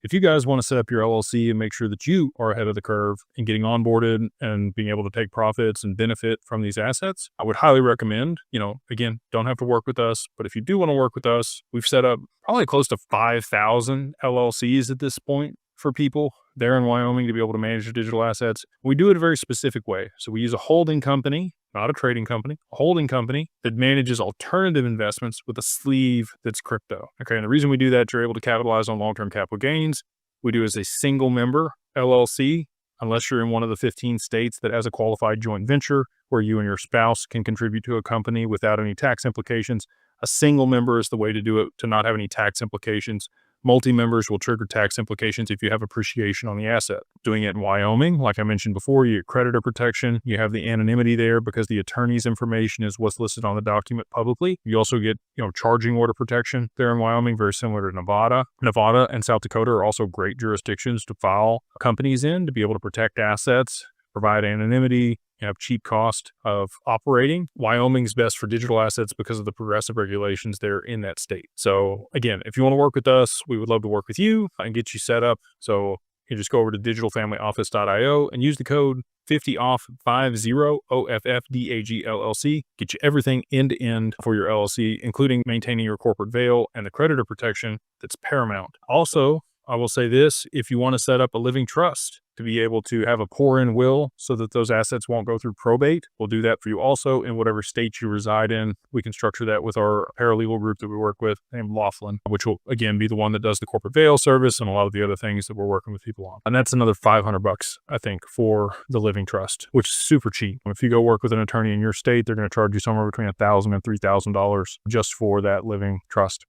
if you guys want to set up your LLC and make sure that you are ahead of the curve in getting onboarded and being able to take profits and benefit from these assets, I would highly recommend, again, don't have to work with us, but if you do want to work with us, we've set up probably close to 5,000 LLCs at this point for people there in Wyoming to be able to manage their digital assets. We do it a very specific way. So we use a holding company, not a trading company, a holding company that manages alternative investments with a sleeve that's crypto. Okay. And the reason we do that, you're able to capitalize on long-term capital gains. We do as a single member LLC, unless you're in one of the 15 states that has a qualified joint venture where you and your spouse can contribute to a company without any tax implications. A single member is the way to do it to not have any tax implications. Multi-members will trigger tax implications if you have appreciation on the asset. Doing it in Wyoming, like I mentioned before, you get creditor protection. You have the anonymity there because the attorney's information is what's listed on the document publicly. You also get, charging order protection there in Wyoming, very similar to Nevada. Nevada and South Dakota are also great jurisdictions to file companies in to be able to protect assets, provide anonymity, have cheap cost of operating. Wyoming's best for digital assets because of the progressive regulations there in that state. So again, if you want to work with us, we would love to work with you and get you set up. So you just go over to digitalfamilyoffice.io and use the code 50OFF, 50 OFFDAG LLC. Get you everything end to end for your LLC, including maintaining your corporate veil and the creditor protection that's paramount. Also, I will say this, if you want to set up a living trust to be able to have a pour-in will so that those assets won't go through probate, we'll do that for you also in whatever state you reside in. We can structure that with our paralegal group that we work with named Laughlin, which will again be the one that does the corporate veil service and a lot of the other things that we're working with people on. And that's another $500, I think, for the living trust, which is super cheap. If you go work with an attorney in your state, they're going to charge you somewhere between $1,000 and $3,000 just for that living trust.